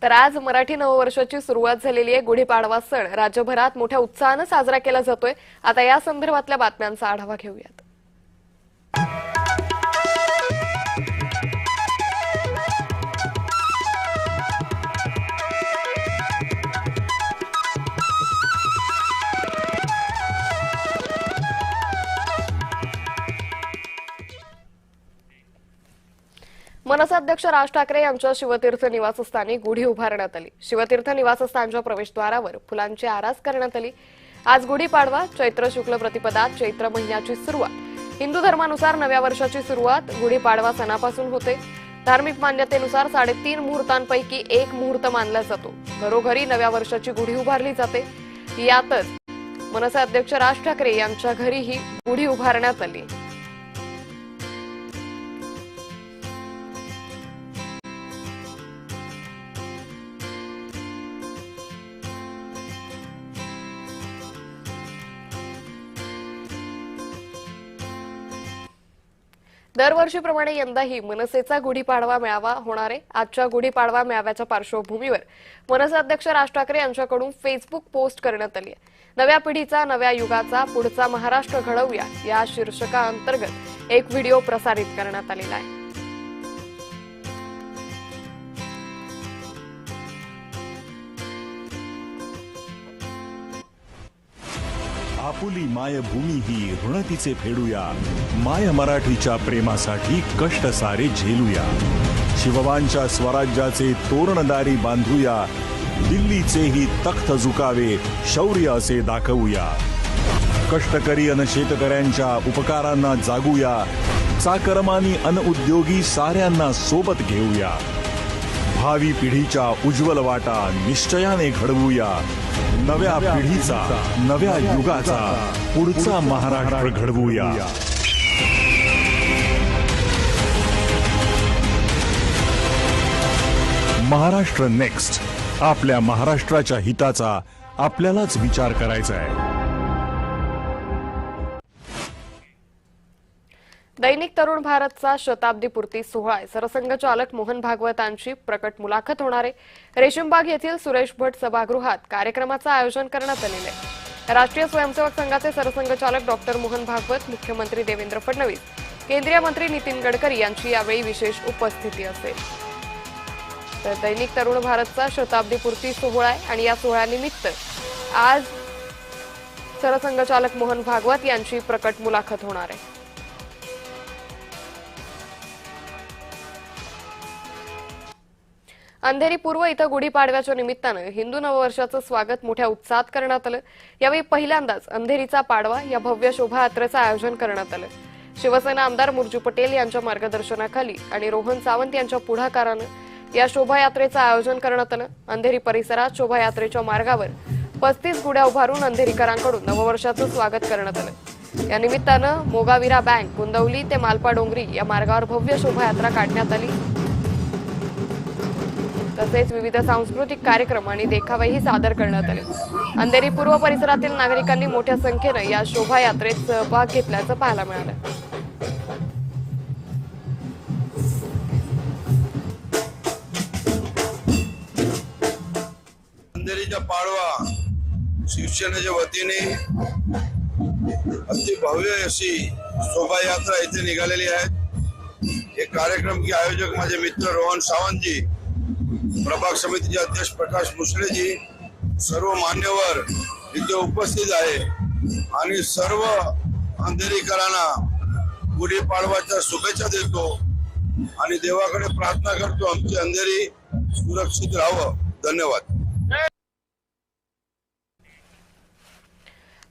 तर आज मराठी नववर्षाची सुरुवात झालेली आहे। गुढीपाडवा सण राज्यभरात मोठ्या उत्साहाने साजरा केला जातोय। आता या संदर्भातल्या बातम्यांचा आढावा घेऊयात। मनसे अध्यक्ष राज ठाकरे यांच्या शिवतीर्थ निवासस्थानी गुढी उभारण्यात आली। शिवतीर्थ निवासस्थानच्या प्रवेशद्वारावर फुलांची आरास करण्यात आली। आज गुढीपाडवा चैत्र शुक्ल प्रतिपदा चैत्र महिन्याची सुरुवात। हिंदू धर्मानुसार नव्या वर्षाची सुरुवात गुढीपाडवा सणापासून होते। धार्मिक मान्यतेनुसार 3.5 मुहूर्तांपैकी एक मुहूर्त मानला जातो। घरोघरी नव्या वर्षाची गुढी उभारली जाते। यातच मनसे अध्यक्ष राज ठाकरे यांच्या घरी ही गुढी उभारण्यात आली। दरवर्षीप्रमाणे यंदाही मनसेचा गुढीपाडवा मेळावा होणार आहे। आजच्या गुढीपाडवा मेळाव्याच्या पार्श्वभूमीवर मनसे अध्यक्ष राज ठाकरे यांच्याकडून फेसबुक पोस्ट करण्यात आली आहे। नव्या पिढीचा नव्या युगाचा पुढचा महाराष्ट्र घडवूया या शीर्षकाअंतर्गत एक व्हिडिओ प्रसारित करण्यात आलेला आहे। आपुली मायभूमी ही ऋण तिचे फेडूया। माय मराठीच्या प्रेमासाठी कष्ट सारे झेलूया। शिवबांच्या स्वराज्याचे तोरणदारी बांधूया। दिल्लीचेही तख्त झुकावे शौर्य असे दाखवूया। कष्टकरी अन शेतकऱ्यांच्या उपकारांना जागूया। चाकरमानी अन उद्योगी साऱ्यांना सोबत घेऊया। भावी पिढीच्या उज्ज्वल वाटा निश्चयाने घडवूया। नव्या पिढीचा नव्या युगाचा पुढचा महाराष्ट्र घडवूया। महाराष्ट्र नेक्स्ट। आपल्या महाराष्ट्राच्या हिताचा आपल्यालाच विचार करायचा आहे। दैनिक तरुण भारतचा शताब्दीपूर्ती सोहळा आहे। सरसंघचालक मोहन भागवतांची प्रकट मुलाखत होणार आहे। रेशीमबाग येथील सुरेश भट सभागृहात कार्यक्रमाचं आयोजन करण्यात आलेलं आहे। राष्ट्रीय स्वयंसेवक संघाचे सरसंघचालक डॉक्टर मोहन भागवत, मुख्यमंत्री देवेंद्र फडणवीस, केंद्रीय मंत्री नितीन गडकरी यांची यावेळी विशेष उपस्थिती असेल। तर दैनिक तरुण भारतचा शताब्दीपूर्ती सोहळा आहे आणि या सोहळ्यानिमित्त आज सरसंघचालक मोहन भागवत यांची प्रकट मुलाखत होणार आहे। अंधेरी पूर्व इथं गुढीपाडव्याच्या निमित्तानं हिंदू नववर्षाचं स्वागत मोठ्या उत्साहात करण्यात आलं। यावेळी पहिल्यांदाच अंधेरीचा पाडवा या भव्य शोभायात्रेचं आयोजन करण्यात आलं। शिवसेना आमदार मुरजू पटेल यांच्या मार्गदर्शनाखाली आणि रोहन सावंत यांच्या पुढाकारानं या शोभायात्रेचं आयोजन करण्यात आलं। अंधेरी परिसरात शोभायात्रेच्या मार्गावर 35 गुढ्या उभारून अंधेरीकरांकडून नववर्षाचं स्वागत करण्यात आलं। या निमित्तानं मोगावीरा बँक कुंदवली ते मालपा डोंगरी या मार्गावर भव्य शोभायात्रा काढण्यात आली। तसेच विविध सांस्कृतिक कार्यक्रम आणि देखावेही सादर करण्यात आले। अंधेरी पूर्व परिसरातील नागरिकांनी मोठ्या संख्येने या शोभायात्रेत सहभाग घेतल्याचं पाहायला मिळालं। अंधेरीचा पाडवा शिवसेनेच्या वतीने अति भव्य अशी शोभायात्रा इथे निघालेली आहे। हे कार्यक्रम के आयोजक माझे मित्र रोहन सावंत जी, प्रभाग समितीचे अध्यक्ष प्रकाश मुसळे जी, सर्व मान्यवर इथे उपस्थित आहे आणि सर्व अंधेरीकरांना गुढीपाडवाच्या शुभेच्छा देतो आणि देवाकडे प्रार्थना करतो आमची अंधेरी सुरक्षित राहावं। धन्यवाद।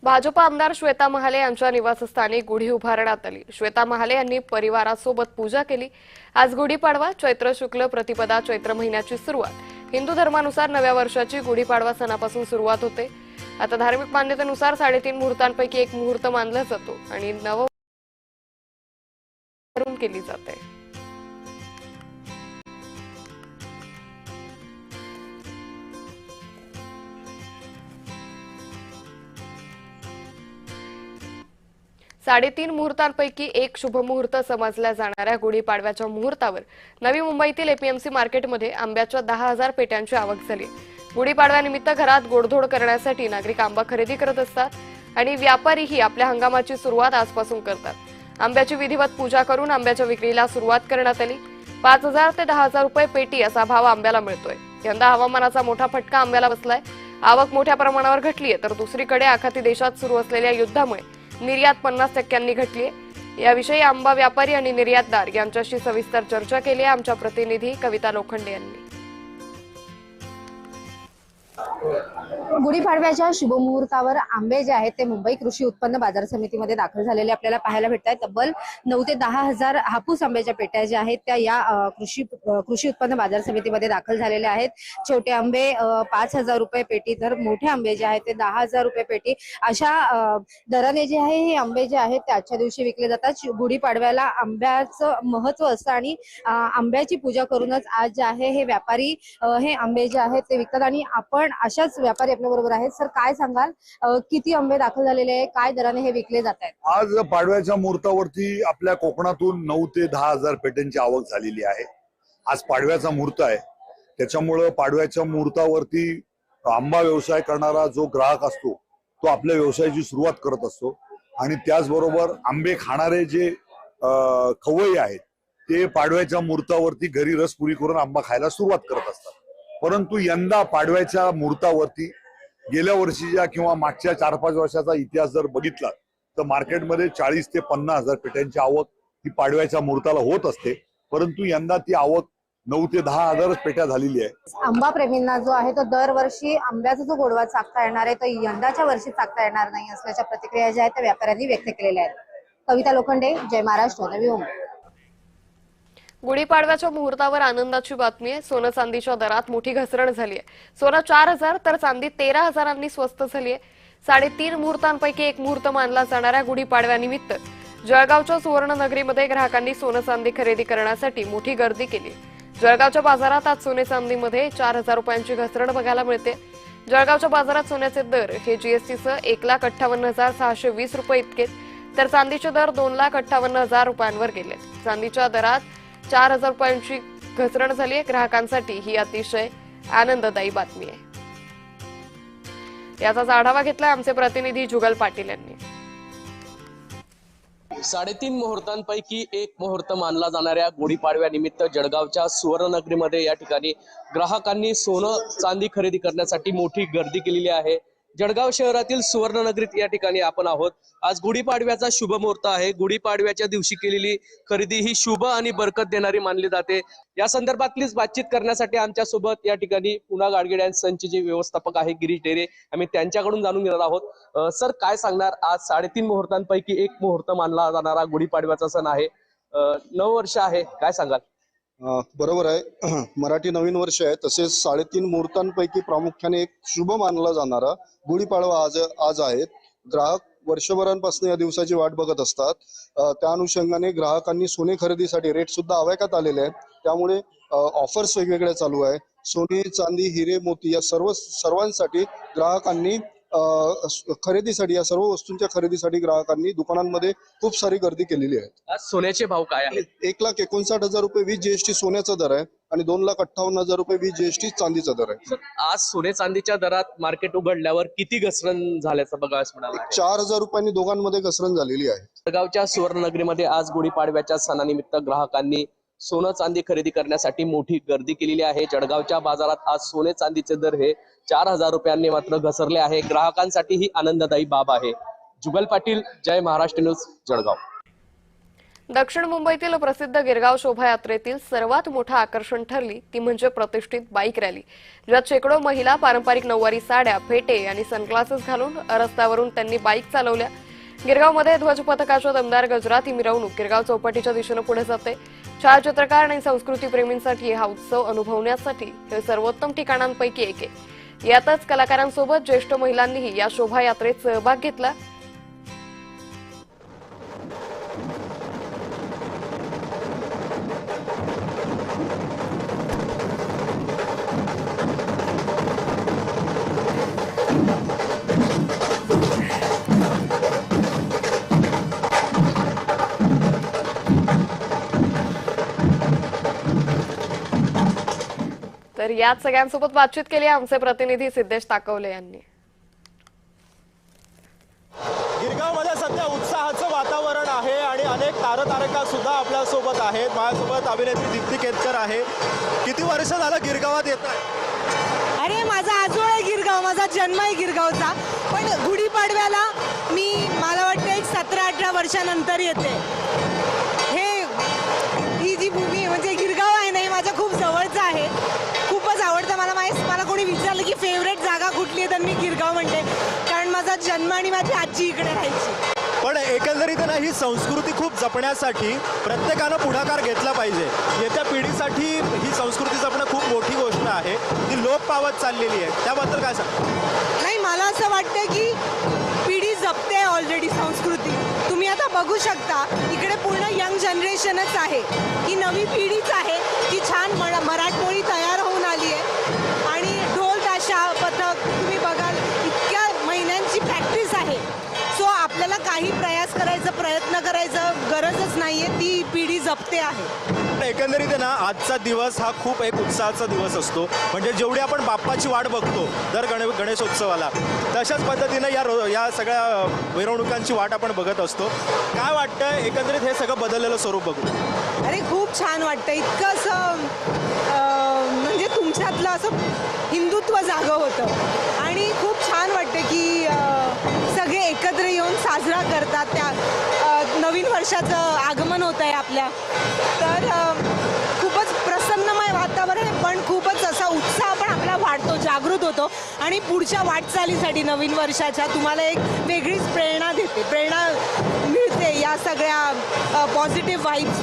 भाजप आमदार श्वेता महाले यांच्या निवासस्थानी गुढी उभारण्यात आली। श्वेता महाले यांनी परिवारासोबत पूजा केली। आज गुढीपाडवा चैत्र शुक्ल प्रतिपदा चैत्र महिन्याची सुरुवात। हिंदू धर्मानुसार नव्या वर्षाची गुढीपाडवा सणापासून सुरुवात होते। आता धार्मिक मान्यतेनुसार 3.5 मुहूर्तांपैकी एक मुहूर्त मानला जातो आणि नव केली जाते। 3.5 मुहूर्तांपैकी एक शुभ मुहूर्त समजल्या जाणाऱ्या गुढीपाडव्याच्या मुहूर्तावर नवी मुंबईतील एपीएमसी मार्केटमध्ये आंब्याच्या 10,000 पेट्यांची आवक झाली। गुढीपाडव्यानिमित्त घरात गोडधोड करण्यासाठी नागरिक आंबा खरेदी करत असतात आणि व्यापारीही आपल्या हंगामाची सुरुवात आजपासून करतात। आंब्याची विधिवत पूजा करून आंब्याच्या विक्रीला सुरुवात करण्यात आली। 5,000 ते 10,000 रुपये पेटी असा भाव आंब्याला मिळतोय। यंदा हवामानाचा मोठा फटका आंब्याला बसलाय। आवक मोठ्या प्रमाणावर घटली आहे, तर दुसरीकडे आखाती देशात सुरू असलेल्या युद्धामुळे निर्यात 50% घटली आहे। याविषयी आंबा व्यापारी आणि निर्यातदार यांच्याशी सविस्तर चर्चा केली आहे आमच्या प्रतिनिधी कविता लोखंडे यांनी। गुढीपाडव्याच्या शुभमुहूर्तावर आंबे जे आहेत ते मुंबई कृषी उत्पन्न बाजार समितीमध्ये दाखल झालेले आपल्याला पाहायला भेटत आहेत। तब्बल 9 ते 10,000 हापूस आंब्याच्या पेट्या ज्या आहेत त्या या कृषी उत्पन्न बाजार समितीमध्ये दाखल झालेल्या आहेत। छोटे आंबे 5,000 रुपये पेटी, तर मोठे आंबे जे आहेत ते 10,000 रुपये पेटी अशा दराने जे आहे हे आंबे जे आहेत ते आजच्या दिवशी विकले जातात। गुढीपाडव्याला आंब्याचं महत्व असतं आणि आंब्याची पूजा करूनच आज जे आहे हे व्यापारी हे आंबे जे आहेत ते विकतात आणि आपण अशाच व्यापारी आपल्या बरोबर आहेत। सर, काय सांगाल, किती आंबे दाखल झालेले आहे, काय दराने हे विकले जात आहेत? आज पाडव्याच्या मुहूर्तावरती आपल्या कोकणातून 9 ते 10,000 पेट्यांची आवक झालेली आहे। आज पाडव्याचा मुहूर्त आहे, त्याच्यामुळं पाडव्याच्या मुहूर्तावरती आंबा व्यवसाय करणारा जो ग्राहक असतो तो आपल्या व्यवसायाची सुरुवात करत असतो आणि त्याचबरोबर आंबे खाणारे जे खवय्ये आहेत ते पाडव्याच्या मुहूर्तावरती घरी रसपुरी करून आंबा खायला सुरुवात करत असतात। परंतु यंदा पाडव्याच्या मुहूर्तावरती गेल्या वर्षीच्या किंवा मागच्या 4-5 वर्षाचा इतिहास जर बघितला तर मार्केटमध्ये 40,000 ते 50,000 पेट्यांची आवक ही पाडव्याच्या मुहूर्ताला होत असते, परंतु यंदा ती आवक 9 ते 10,000 पेट्या झालेली आहे। आंबा प्रेमींना जो आहे तो दरवर्षी आंब्याचा जो गोडवा चाखता येणार आहे तो यंदाच्या वर्षी चाखता येणार नाही असल्याच्या प्रतिक्रिया ज्या आहेत त्या व्यापाऱ्यांनी व्यक्त केलेल्या आहेत। कविता लोखंडे, जय महाराष्ट्र, नवी मुंबई। गुढीपाडव्याच्या मुहूर्तावर आनंदाची बातमी आहे। सोनं चांदीच्या दरात मोठी घसरण झाली आहे। सोनं 4,000 तर चांदी 13,000 स्वस्त झाली आहे। 3.5 मुहूर्तांपैकी एक मुहूर्त मानला जाणाऱ्या गुढीपाडव्यानिमित्त जळगावच्या सुवर्णनगरीमध्ये ग्राहकांनी सोनं चांदी खरेदी करण्यासाठी मोठी गर्दी केली। जळगावच्या बाजारात आज सोने चांदीमध्ये 4,000 रुपयांची घसरण बघायला मिळते। जळगावच्या बाजारात सोन्याचे दर हे जीएसटीसह 1,58,620 रुपये इतके, तर चांदीचे दर 2,58,000 रुपयांवर गेले। चांदीच्या दरात 4,000 रुपयांची घसरण झाली आहे। ग्राहकांसाठी ही अतिशय आनंददायी बातमी आहे। याचा आढावा घेतलाय आमचे प्रतिनिधी जुगल पाटील यांनी। 3.5 मुहूर्तांपैकी एक मुहूर्त मानला जाणाऱ्या गुढीपाडव्यानिमित्त जळगावच्या सुवर्णनगरीमध्ये या ठिकाणी ग्राहकांनी सोनं चांदी खरेदी करण्यासाठी मोठी गर्दी केलेली आहे। जळगाव शहरातील सुवर्णनगरीत या ठिकाणी आपण आहोत। आज गुढीपाडव्याचा शुभ मुहूर्त आहे। गुढीपाडव्याच्या दिवशी केलेली खरेदी ही शुभ आणि बरकत देणारी मानली जाते। या संदर्भातलीच बातचीत करण्यासाठी आमच्या सोबत या ठिकाणी पुणा गाडगीळ अँड सनचे जे व्यवस्थापक आहे गिरीश ढेरे, आम्ही त्यांच्याकडून जाणून घेणार आहोत। सर, काय सांगणार, आज 3.5 मुहूर्तांपैकी एक मुहूर्त मानला जाणारा गुढीपाडव्याचा सण आहे, 9 वर्ष आहे, काय सांगाल? बरोबर आहे, मराठी नवीन वर्ष आहे, तसेच 3.5 मुहूर्तांपैकी प्रामुख्याने एक शुभ मानला जाणारा गुढीपाडवा आज आहे। ग्राहक वर्षभरांपासून या दिवसाची वाट बघत असतात। त्या अनुषंगाने ग्राहकांनी सोने खरेदीसाठी रेट सुद्धा आवाक्यात आलेले आहेत, त्यामुळे ऑफर्स वेगवेगळ्या चालू आहे। सोने, चांदी, हिरे, मोती या सर्वांसाठी ग्राहकांनी खरेदीसाठी, या सर्व वस्तूंच्या खरेदीसाठी ग्राहकांनी दुकानांमध्ये खूप सारी गर्दी केलेली आहे। आज सोन्याचे भाव काय आहेत? 1,59,000 रुपये वीज जीएसटी सोन्याचा दर आहे आणि 2,58,000 रुपये वीज जीएसटी चांदीचा दर आहे। आज सोने चांदीच्या दरात मार्केट उघडल्यावर किती घसरण झाल्याचं बघायला मिळालं? 4,000 रुपयांनी दोघांमध्ये घसरण झालेली आहे। जळगावच्या सुवर्णनगरीमध्ये आज गुढीपाडव्याच्या सणानिमित्त ग्राहकांनी सोनं चांदी खरेदी करण्यासाठी मोठी गर्दी केलेली आहे। जळगावच्या बाजारात आज सोने चांदीचे दर हे 4,000 रुपयांनी मात्र घसरले आहे। ग्राहकांसाठी ही आनंददायी बाब आहे। जुगल पाटील, जय महाराष्ट्र न्यूज, जळगाव। दक्षिण मुंबईतील प्रसिद्ध गिरगाव शोभायात्रेतील सर्वात मोठं आकर्षण ठरली ती म्हणजे प्रतिष्ठित बाईक रॅली, ज्यात शेकडो महिला पारंपरिक नऊवारी साड्या, फेटे आणि सनग्लासेस घालून रस्त्यावरून त्यांनी बाईक चालवल्या। गिरगावमध्ये ध्वज पथकाच्या दमदार गजरात ही मिरवणूक गिरगाव चौपाटीच्या दिशेने पुढे जाते। छायाचित्रकार आणि संस्कृती प्रेमींसाठी हा उत्सव अनुभवण्यासाठी हे सर्वोत्तम ठिकाणांपैकी एक आहे। यातच कलाकारांसोबत ज्येष्ठ महिलांनीही या शोभायात्रेत सहभाग घेतला। तर याच सगळ्यांसोबत बातचीत केली आमचे प्रतिनिधी सिद्धेश ताकवले यांनी. गिरगावमध्ये सध्या उत्साहाचं वातावरण आहे आणि अनेक तारतारका सुद्धा आपल्या सोबत आहेत. माझ्यासोबत अभिनेत्री दीप्ती केतकर आहे. किती वर्ष झालं गिरगावात येत आहे? अरे माझा आजोळ आहे गिरगाव, माझा जन्म आहे गिरगावचा, पण गुढीपाडव्याला मला वाटतं एक 17-18 वर्षानंतर येते. ही जी भूमी म्हणजे गिरगाव आहे ना, हे माझ्या खूप जवळचं आहे, खूपच आवडतं मला. मला कोणी विचारलं की फेवरेट जागा कुठली आहे तर मी गिरगाव म्हणते, कारण माझा जन्म आणि माझी आजी इकडे राहायची. पण एकंदरीत ना ही संस्कृती खूप जपण्यासाठी प्रत्येकानं पुढाकार घेतला पाहिजे. येत्या पिढीसाठी ही संस्कृती जपणं खूप मोठी गोष्ट आहे, ती लोप पावत चाललेली आहे. त्याबद्दल काय सांग? नाही, मला असं वाटतं की पिढी जपते ऑलरेडी संस्कृती. तुम्ही आता बघू शकता इकडे पूर्ण यंग जनरेशनच आहे, ही नवी पिढीच आहे की छान मराठमोळी तयार होऊन आली आहे आणि ढोल ताशा पथक तुम्ही बघाल इतक्या महिन्यांची प्रॅक्टिस आहे. सो आपल्याला काही प्रयत्न करायचं गरजच नाहीये, ती पिढी जपते आहे. एकंदरीत आहे ना, आजचा दिवस हा खूप एक उत्साहाचा दिवस असतो. म्हणजे जेवढी आपण बाप्पाची वाट बघतो दर गणेशोत्सवाला, तशाच पद्धतीनं या सगळ्या मिरवणुकांची वाट आपण बघत असतो. काय वाटतं एकंदरीत हे सगळं बदललेलं स्वरूप बघून? अरे खूप छान वाटतं, इतकं असं म्हणजे तुमच्यातलं असं हिंदुत्व जागं होतं आणि खूप छान वाटतं की सगळे एकत्र येऊन साजरा करतात. त्या नवीन वर्षाचं आगमन होत आहे आपल्या, तर खूपच प्रसन्नमय वातावरण आहे, पण खूपच असा उत्साह पण आपला वाढतो, जागृत होतो आणि पुढच्या वाटचालीसाठी नवीन वर्षाच्या तुम्हाला एक वेगळीच प्रेरणा मिळते या सगळ्या पॉझिटिव्ह वाईब्स.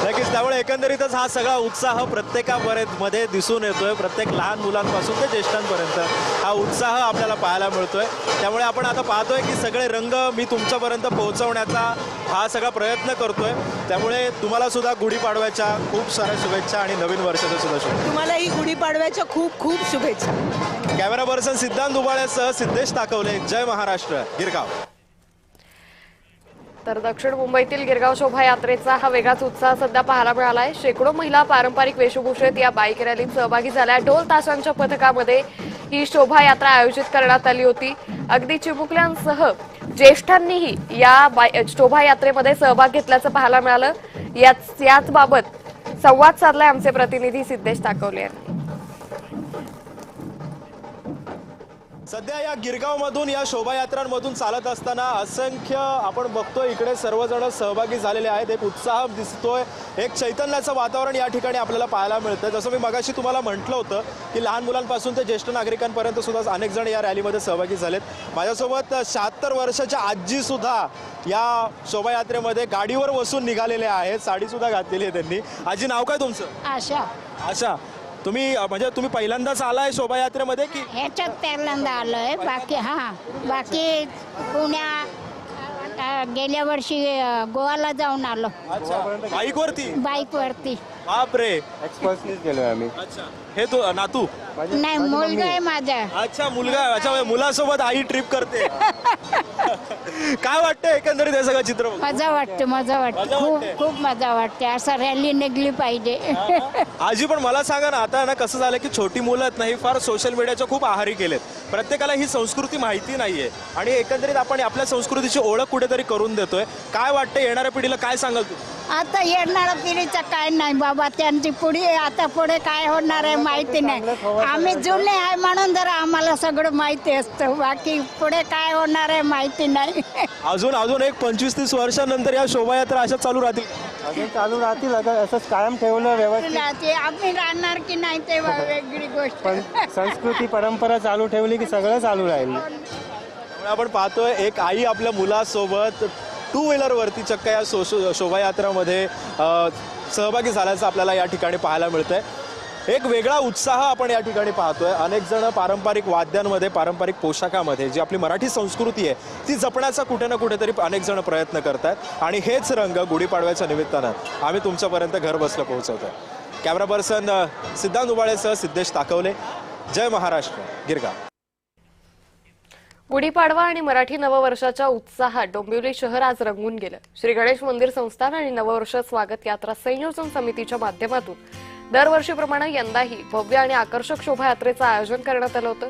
नक्कीच. त्यामुळे एकंदरीतच हा सगळा उत्साह प्रत्येकामध्ये दिसून येतोय. प्रत्येक लहान मुलांपासून ते ज्येष्ठांपर्यंत हा उत्साह आपल्याला पाहायला मिळतोय. त्यामुळे आपण आता पाहतोय की सगळे रंग मी तुमच्यापर्यंत पोहोचवण्याचा हा सगळा प्रयत्न करतोय. त्यामुळे तुम्हाला सुद्धा गुढीपाडव्याच्या खूप साऱ्या शुभेच्छा आणि नवीन वर्षाच्या सुद्धा शुभेच्छा. तुम्हाला ही गुढीपाडव्याच्या खूप खूप शुभेच्छा. कॅमेरा पर्सन सिद्धांत दुबाळेसह सिद्धेश ताकवले, जय महाराष्ट्र, गिरगाव. तर दक्षिण मुंबईतील गिरगाव शोभायात्रेचा हा वेगळाच उत्साह सध्या पाहायला मिळालाय. शेकडो महिला पारंपरिक वेशभूषेत या बाईक रॅलीत सहभागी झाल्या. ढोल ताशांच्या पथकामध्ये ही शोभायात्रा आयोजित करण्यात आली होती. अगदी चिमुकल्यांसह ज्येष्ठांनीही या शोभायात्रेमध्ये सहभाग घेतल्याचं पाहायला मिळालं. याच बाबत संवाद साधलाय आमचे प्रतिनिधी सिद्धेश ताकवले यांनी. सध्या या गिरगावमधून या शोभायात्रांमधून चालत असताना असंख्य आपण बघतोय इकडे सर्वजण सहभागी झालेले आहेत. एक उत्साह दिसतोय, एक चैतन्याचं वातावरण या ठिकाणी आपल्याला पाहायला मिळतं. जसं मी मगाशी तुम्हाला म्हटलं होतं की लहान मुलांपासून ते ज्येष्ठ नागरिकांपर्यंत सुद्धा अनेक जण या रॅलीमध्ये सहभागी झालेत. माझ्यासोबत 76 वर्षाच्या आजी सुद्धा या शोभायात्रेमध्ये गाडीवर बसून निघालेले आहेत. साडी सुद्धा घातलेली आहे त्यांनी. आजी, नाव काय तुमचं? आशा. आशा, तुम्ही पहिल्यांदाच आलाय शोभायात्रेमध्ये की? ह्याच्यात पहिल्यांदा आलोय. बाकी गेल्या वर्षी गोवाला जाऊन आलो. बाईकवरती. बापरे, एक्सप्रेसनीच गेलोय आम्ही. अच्छा. हे तू नातू? नाही, मुलगा आहे माझा. अच्छा, मुलगा. अच्छा, मुलासोबत आई ट्रिप करते. काय वाटतं एकंदरीत हे सगळं चित्र? मजा वाटते खूप मजा वाटते. असं रॅली निघली पाहिजे. आजी, पण मला सांगा ना, आता ना कसं झालं की छोटी मुलं नाही फार सोशल मीडियाच्या खूप आहारी गेलेत. प्रत्येकाला ही संस्कृती माहिती नाहीये आणि एकंदरीत आपण आपल्या संस्कृतीची ओळख कुठेतरी करून देतोय. काय वाटतं येणाऱ्या पिढीला काय सांगाल तू? आता येणाऱ्या पिढीचं काय नाही बाबा, त्यांची पुढे काय होणार आहे माहिती नाही. आम्ही जुने आहे म्हणून जरा आम्हाला सगळं माहिती असतं, बाकी पुढे काय होणार आहे माहिती नाही. अजून एक 25-30 वर्षानंतर या शोभायात्रा अशा चालू राहतील? असंच कायम ठेवलं व्यवस्थित. आम्ही राहणार की नाही ते वेगळी गोष्ट. पण संस्कृती परंपरा चालू ठेवली की सगळं चालू राहील. आपण पाहतोय एक आई आपल्या मुलासोबत 2 व्हीलरवरती चक्क या शोभायात्रामध्ये सहभागी झाल्याचं आपल्याला या ठिकाणी पाहायला मिळतंय. एक वेगळा उत्साह आपण या ठिकाणी पाहतोय. अनेक जण पारंपरिक वाद्यांमध्ये, पारंपरिक पोशाखामध्ये जी आपली मराठी संस्कृती आहे ती जपण्याचा कुठे ना कुठेतरी अनेक जण प्रयत्न करतात आणि हेच रंग गुढीपाडव्याच्या निमित्तानं आम्ही तुमच्यापर्यंत घर बसलं पोहोचवतोय. कॅमेरा पर्सन सिद्धांत दुबाळेसह सिद्धेश ताकवले, जय महाराष्ट्र, गिरगाव. गुढीपाडवा आणि मराठी नववर्षाच्या उत्साहात डोंबिवली शहर आज रंगून गेलं. श्री गणेश मंदिर संस्थान आणि नववर्ष स्वागत यात्रा संयोजन समितीच्या माध्यमातून दरवर्षीप्रमाणे यंदाही भव्य आणि आकर्षक शोभायात्रेचं आयोजन करण्यात आलं होतं.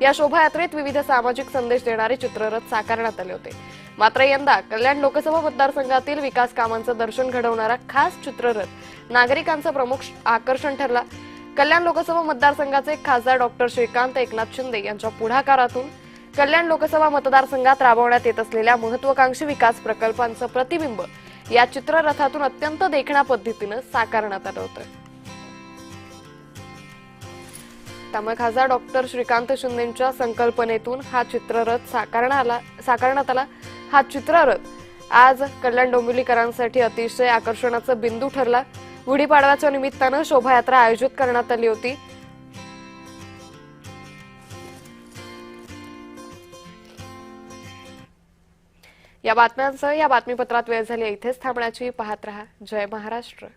या शोभायात्रेत विविध सामाजिक संदेश देणारे चित्ररथ साकारण्यात आले होते. मात्र यंदा कल्याण लोकसभा मतदारसंघातील विकास कामांचं दर्शन घडवणारा खास चित्ररथ नागरिकांचं प्रमुख आकर्षण ठरला. कल्याण लोकसभा मतदारसंघाचे खासदार डॉक्टर श्रीकांत एकनाथ शिंदे यांच्या पुढाकारातून कल्याण लोकसभा मतदारसंघात राबवण्यात येत असलेल्या महत्वाकांक्षी विकास प्रकल्पांचं प्रतिबिंब या चित्ररथातून अत्यंत देखण्या पद्धतीनं साकारण्यात आलं होतं. त्यामुळे खासदार डॉक्टर श्रीकांत शिंदेंच्या संकल्पनेतून हा चित्ररथ साकारण्यात आला. हा चित्ररथ आज कल्याण डोंबिवलीकरांसाठी अतिशय आकर्षणाचा बिंदू ठरला. गुढीपाडव्याच्या निमित्तानं शोभायात्रा आयोजित करण्यात आली होती. या बातम्यांसह या बातमीपत्रात वेळ झाली. इथेच थांबण्याची. पाहत रहा जय महाराष्ट्र.